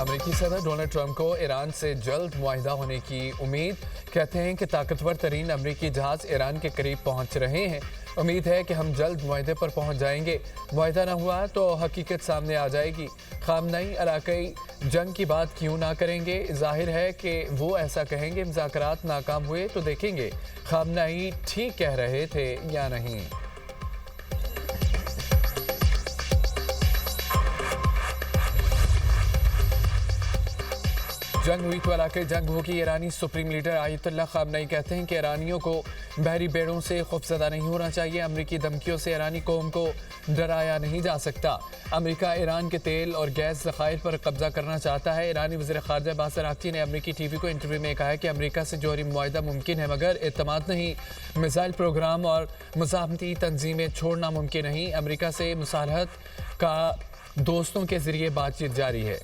अमेरिकी सदर Donald Trump को ईरान से जल्द मुआहिदा होने की उम्मीद। कहते हैं कि ताकतवर तरीन अमेरिकी जहाज ईरान के करीब पहुंच रहे हैं। उम्मीद है कि हम जल्द मुआहिदे पर पहुंच जाएंगे। मुआहिदा न हुआ तो हकीकत सामने आ जाएगी। खामनई इलाकाई जंग की बात क्यों ना करेंगे? जाहिर है कि वो ऐसा कहेंगे। मुज़ाकरात नाकाम हुए तो देखेंगे खामनई ठीक कह रहे थे या नहीं। जंग हुई तो इलाके जंग होगी। ईरानी सुप्रीम लीडर आयतुल्लाह खामनई कहते हैं कि ईरानियों को बहरी बेड़ों से खौफजदा नहीं होना चाहिए। अमरीकी धमकियों से ईरानी कौम को डराया नहीं जा सकता। अमेरिका ईरान के तेल और गैस ज़खायर पर कब्जा करना चाहता है। ईरानी वज़ीर ख़ारजा अब्बास अराग़ची ने अमरीकी टीवी को इंटरव्यू में कहा है कि अमरीका से जौहरी मुआहिदा मुमकिन है मगर एतमाद नहीं। मिसाइल प्रोग्राम और मुज़ाहमती तंजीमें छोड़ना मुमकिन नहीं। अमरीका से मुसालहत का दोस्तों के ज़रिए बातचीत जारी है।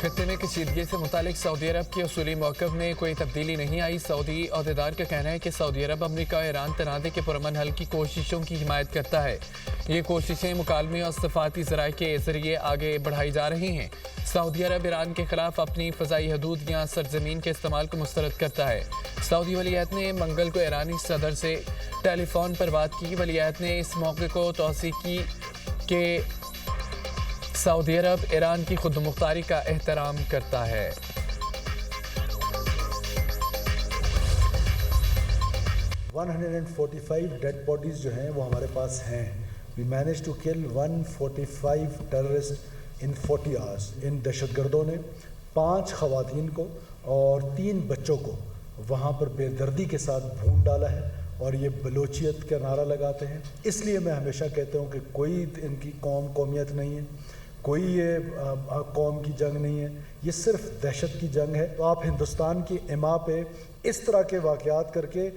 खत्ते में कशीदगी से मुतालिक सऊदी अरब के उसूली मौक़िफ़ में कोई तब्दीली नहीं आई। सऊदी अहदेदार का कहना है कि सऊदी अरब अमरीका और ईरान तनाज़े के पुरअमन हल की कोशिशों की हिमायत करता है। ये कोशिशें मुकालमे और सफ़ारती ज़राए के ज़रिए आगे बढ़ाई जा रही हैं। सऊदी अरब ईरान के खिलाफ अपनी फ़ज़ाई हदूद या सरजमीन के इस्तेमाल को मुस्तरद करता है। सऊदी वलीअहद ने मंगल को ईरानी सदर से टेलीफोन पर बात की। वलीअहद ने इस मौके को तौसीक़ की कि सऊदी अरब ईरान की खुदमुख्तारी का एहतराम करता है। 145 डेड बॉडीज जो हैं वो हमारे पास हैं। We manage to kill 145 terrorist in 40 hours. इन दहशतगर्दों ने 5 ख़वातीन को और 3 बच्चों को वहाँ पर बेदर्दी के साथ भून डाला है और ये बलोचियत का नारा लगाते हैं। इसलिए मैं हमेशा कहता हूँ कि कोई इनकी कौमियत नहीं है, कोई ये कौम की जंग नहीं है, ये सिर्फ दहशत की जंग है। तो आप हिंदुस्तान की इमा पे इस तरह के वाक़यात करके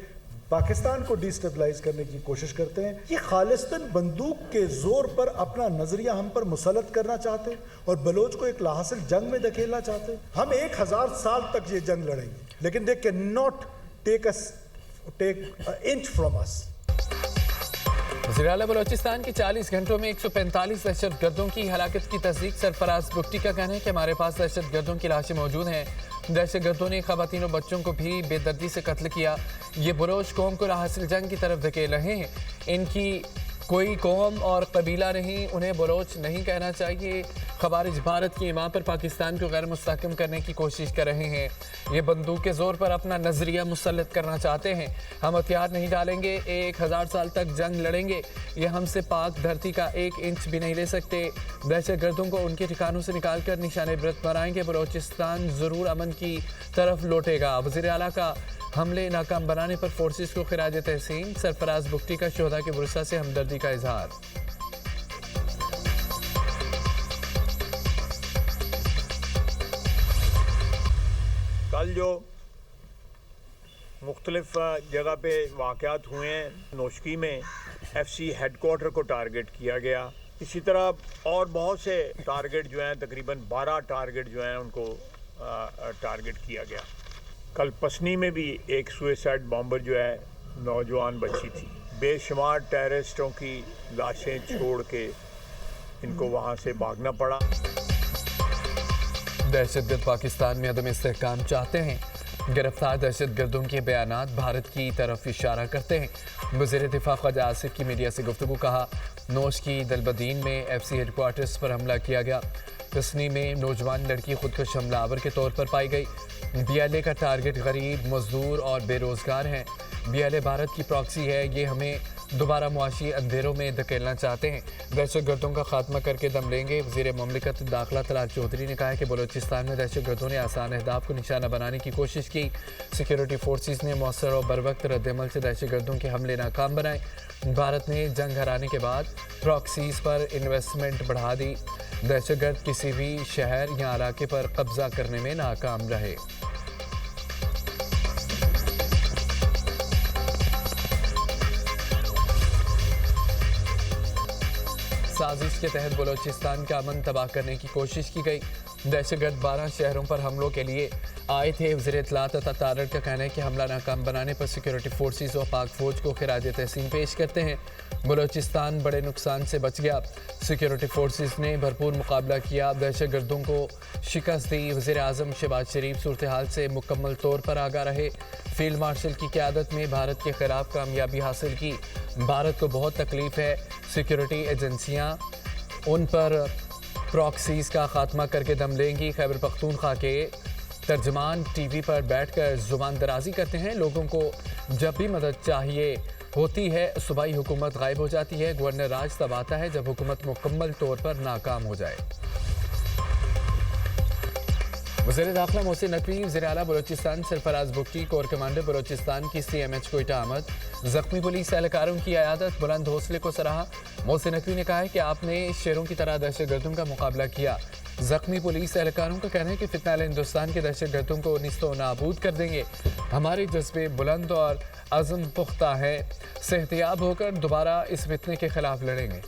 पाकिस्तान को डिस्टेबलाइज करने की कोशिश करते हैं। ये खालिस्तान बंदूक के जोर पर अपना नजरिया हम पर मुसलत करना चाहते हैं और बलोच को एक लाहासिल जंग में धकेलना चाहते हैं। हम 1000 साल तक ये जंग लड़ेंगे, लेकिन they can not take inch from us. वज़ीर आला बलोचिस्तान की 40 घंटों में 145 दहशतगर्दों की हलाकत की तस्दीक। सरफराज बुगटी का कहना है कि हमारे पास दहशतगर्दों की लाशें मौजूद हैं। दहशतगर्दों ने ख़वातीन और बच्चों को भी बेदर्दी से कत्ल किया। ये बलोच कौम को राहसिल जंग की तरफ धकेल रहे हैं। इनकी कोई कौम और कबीला नहीं, उन्हें बलोच नहीं कहना चाहिए। ख़वारिज भारत की इमा पर पाकिस्तान को गैर मुस्तहकम करने की कोशिश कर रहे हैं। ये बंदूक के ज़ोर पर अपना नज़रिया मुसल्लत करना चाहते हैं। हम हथियार नहीं डालेंगे, 1000 साल तक जंग लड़ेंगे। ये हमसे पाक धरती का 1 इंच भी नहीं ले सकते। दहशतगर्दों को उनके ठिकानों से निकाल कर निशान इबरत बनाएंगे। बलोचिस्तान ज़रूर अमन की तरफ लौटेगा। वज़ीर आला का हमले नाकाम बनाने पर फोर्सेस को खिराज तहसीन। सरफराज बुगटी का शोहदा के वरसा से हमदर्दी का इजहार। कल जो मुख्तलिफ जगह पे वाक़यात हुए हैं, नोशकी में FC हेडक्वार्टर को टारगेट किया गया। इसी तरह और बहुत से टारगेट जो हैं, तकरीबन 12 टारगेट जो हैं उनको टारगेट किया गया। कल पसनी में भी एक सुसाइड बॉम्बर जो है नौजवान बच्ची थी। बेशुमार टेररिस्टों की लाशें छोड़ के इनको वहाँ से भागना पड़ा। दहशतगर्द पाकिस्तान में अदम इस्तेहकाम चाहते हैं। गिरफ्तार दहशतगर्दों के बयानात भारत की तरफ इशारा करते हैं। वज़ीर दिफा ख्वाजा आसिफ की मीडिया से गुफ्तगू। कहा, नोश की दलबदीन में FC हेडक्वार्टर्स पर हमला किया गया। तस्नी में नौजवान लड़की खुदकुश हमलावर के तौर पर पाई गई। BLA का टारगेट गरीब, मजदूर और बेरोज़गार हैं। BLA भारत की प्रॉक्सी है। ये हमें दोबारा मुआशी अंधेरों में धकेलना चाहते हैं। दहशतगर्दों का खात्मा करके दम लेंगे। वज़ीर मुमलिकत दाखिला तलाल चौधरी ने कहा है कि बलोचिस्तान में दहशतगर्दों ने आसान अहदाफ को निशाना बनाने की कोशिश की। सिक्योरिटी फोर्सेस ने मौसर और बरवक्त रद्दमल से दहशतगर्दों के हमले नाकाम बनाए। भारत ने जंग हराने के बाद प्रॉक्सीज पर इन्वेस्टमेंट बढ़ा दी। दहशतगर्द किसी भी शहर या इलाके पर कब्जा करने में नाकाम रहे। साजिश के तहत बलोचिस्तान का अमन तबाह करने की कोशिश की गई। दहशतगर्द 12 शहरों पर हमलों के लिए आए थे। वज़ीर इत्तलात तथा तारड़ का कहना है कि हमला नाकाम बनाने पर सिक्योरिटी फोर्सेस और पाक फौज को खिराज तहसीन पेश करते हैं। बलोचिस्तान बड़े नुकसान से बच गया। सिक्योरिटी फोर्सेस ने भरपूर मुकाबला किया, दहशतगर्दों को शिकस्त दी। वज़ीर आज़म शहबाज शरीफ सूरत हाल से मुकम्मल तौर पर आगाह रहे। फील्ड मार्शल की क़यादत में भारत के खिलाफ कामयाबी हासिल की। भारत को बहुत तकलीफ है। सिक्योरिटी एजेंसियाँ उन पर प्रॉक्सीज का खात्मा करके दम लेंगी। खैबर पख्तूनख्वा के तर्जमान टीवी पर बैठकर जुबान दराजी करते हैं। लोगों को जब भी मदद चाहिए होती है सूबाई हुकूमत गायब हो जाती है। गवर्नर राज तब आता है जब हुकूमत मुकम्मल तौर पर नाकाम हो जाए। वज़ीर दाखिला मोहसिन नकवी, वज़ीर आला बलोचिस्तान सरफराज बुगटी, कोर कमांडर बलोचिस्तान की CMH कोयटा आमद। जख्मी पुलिस एहलकारों की अयादत, बुलंद हौसले को सराहा। मोहसिन नकवी ने कहा है कि आपने शेरों की तरह दहशतगर्दों का मुकाबला किया। जख्मी पुलिस एहलकारों का कहना है कि फितना हिंदुस्तान के दहशतगर्दों को निस्तो नाबूद कर देंगे। हमारे जज्बे बुलंद और अज़म पुख्ता है। सेहतियाब होकर दोबारा इस फितने के खिलाफ लड़ेंगे।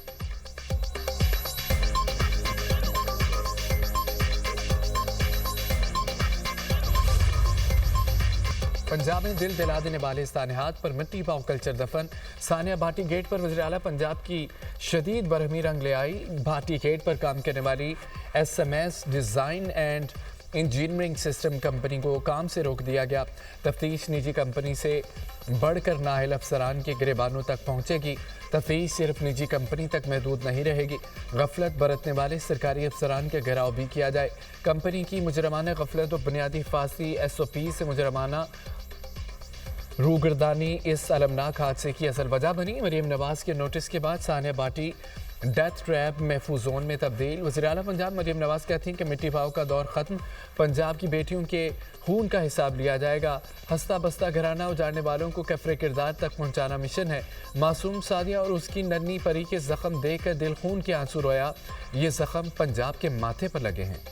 पंजाब में दिल दिला देने वाले सानहात पर मिट्टी पाव कल्चर दफन। सानिया भाटी गेट पर वज़ीर आला पंजाब की शदीद बरहमी रंग ले आई। भाटी गेट पर काम करने वाली SMS design and engineering system company को काम से रोक दिया गया। तफ्तीश निजी कंपनी से बढ़कर नाअहल अफसरान के गिरेबानों तक पहुंचेगी। तफ्तीश सिर्फ निजी कंपनी तक महदूद नहीं रहेगी। गफलत बरतने वाले सरकारी अफसरान के घेराव भी किया जाए। कंपनी की मुजरमाना गफलत और बुनियादी हिफाजती SOP से मुजरमाना रूगर्दानी इस अलमनाक हादसे की असल वजह बनी। मरीम नवाज के नोटिस के बाद सानिया भाटी डेथ ट्रैप महफूज जोन में तब्दील। वज़ीर आला पंजाब मरीम नवाज कहती हैं कि मिट्टी भाव का दौर ख़त्म, पंजाब की बेटियों के खून का हिसाब लिया जाएगा। हंसता बस्ता घराना उजाड़ने वालों को कफरे किरदार तक पहुंचाना मिशन है। मासूम सादिया और उसकी नन्ही परी के जख्म देखकर दिल खून के आंसू रोया। ये जख्म पंजाब के माथे पर लगे हैं।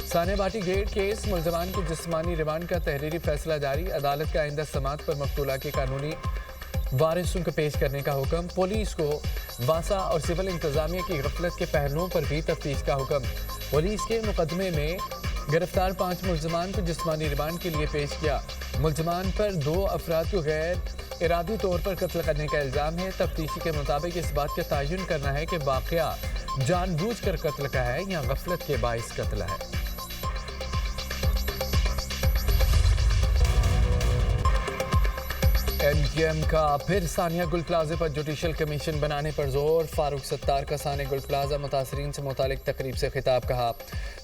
सानिया भाटी गेट केस, मुलजमान के जिस्मानी रिमांड का तहरीरी फैसला जारी। अदालत का आइंदा समाअत पर मकतूला के कानूनी वारिसों को पेश करने का हुक्म। पुलिस को वासा और सिविल इंतजामिया की गफलत के पहलुओं पर भी तफ्तीश का हुक्म। पुलिस के मुकदमे में गिरफ्तार 5 मुलजमान को जिस्मानी रिमांड के लिए पेश किया। मुलजमान पर 2 अफराद को गैर इरादी तौर पर कत्ल करने का इल्ज़ाम है। तफ्तीशी के मुताबिक इस बात का तयन करना है कि वाक़या जानबूझकर कत्ल का है या गफलत के बाइस कत्ल है। NGM का फिर सानिया गुल प्लाजा पर जुडिशल कमीशन बनाने पर जोर। फारूक सत्तार का सानिया गुल प्लाजा मुतासरीन से मुतालिक तकरीब से खिताब। कहा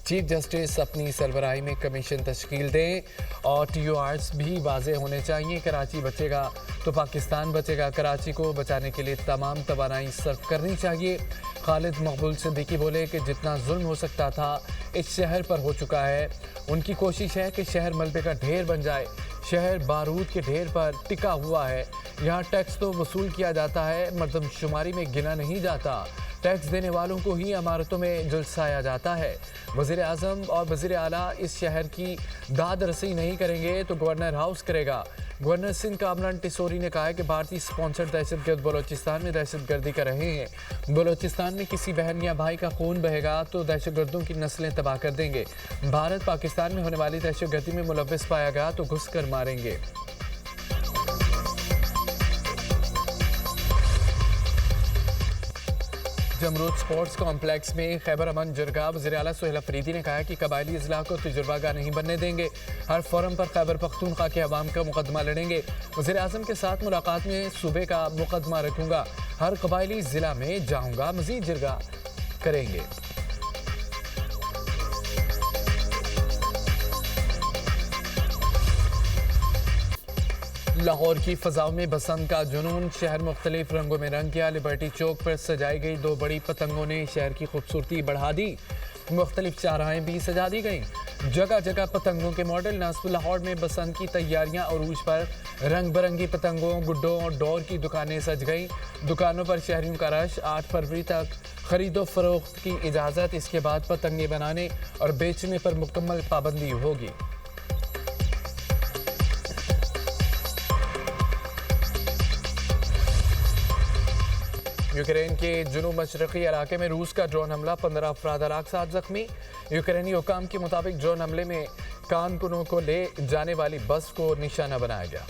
चीफ जस्टिस अपनी सरबराही में कमीशन तश्कील दें और TORs भी वाज़ेह होने चाहिए। कराची बचेगा तो पाकिस्तान बचेगा। कराची को बचाने के लिए तमाम तवानाई सर्फ करनी चाहिए। खालिद मकबूल सिद्दीकी बोले कि जितना जुल्म हो सकता था इस शहर पर हो चुका है। उनकी कोशिश है कि शहर मलबे का ढेर बन जाए। शहर बारूद के ढेर पर टिका हुआ है। यहाँ टैक्स तो वसूल किया जाता है, मर्दमशुमारी में गिना नहीं जाता। टैक्स देने वालों को ही इमारतों में जुलसाया जाता है। वज़ीर आज़म और वज़ीर आला इस शहर की दाद रसी नहीं करेंगे तो गवर्नर हाउस करेगा। गवर्नर सिंध कामरान टिसोरी ने कहा है कि भारतीय स्पॉन्सर्ड दहशतगर्द बलोचिस्तान में दहशतगर्दी कर रहे हैं। बलोचिस्तान में किसी बहन या भाई का खून बहेगा तो दहशतगर्दों की नस्लें तबाह कर देंगे। भारत पाकिस्तान में होने वाली दहशतगर्दी में मुलव्वस पाया गया तो घुस कर मारेंगे। जमरूद स्पोर्ट्स कॉम्प्लेक्स में खैबर अमन जरगा वज़ीर आला सुहेल अफरीदी ने कहा कि कबायली अजला को तजुर्बागार नहीं बनने देंगे। हर फोरम पर खैबर पख्तूनख्वा के अवाम का मुकदमा लड़ेंगे। वज़ीर आज़म के साथ मुलाकात में सूबे का मुकदमा रखूंगा। हर कबायली ज़िला में जाऊंगा। मज़ीद जरगा करेंगे। लाहौर की फ़ज़ाओं में बसंत का जुनून, शहर मुख्तलिफ रंगों में रंग गया। लिबर्टी चौक पर सजाई गई 2 बड़ी पतंगों ने शहर की खूबसूरती बढ़ा दी। मुख्तलिफ चाराहें भी सजा दी गईं। जगह जगह पतंगों के मॉडल। नस्ब लाहौर में बसंत की तैयारियां अरूज पर। रंग बिरंगी पतंगों, गुड्डों और डोर की दुकानें सज गईं। दुकानों पर शहरियों का रश। 8 फरवरी तक खरीदो फरोख्त की इजाज़त। इसके बाद पतंगे बनाने और बेचने पर मुकम्मल पाबंदी होगी। यूक्रेन के जुनूब मशरकी इलाके में रूस का ड्रोन हमला, 15 अफराद हलाक, 7 जख्मी। यूक्रेनी हुकाम के मुताबिक ड्रोन हमले में कारकुनों को ले जाने वाली बस को निशाना बनाया गया।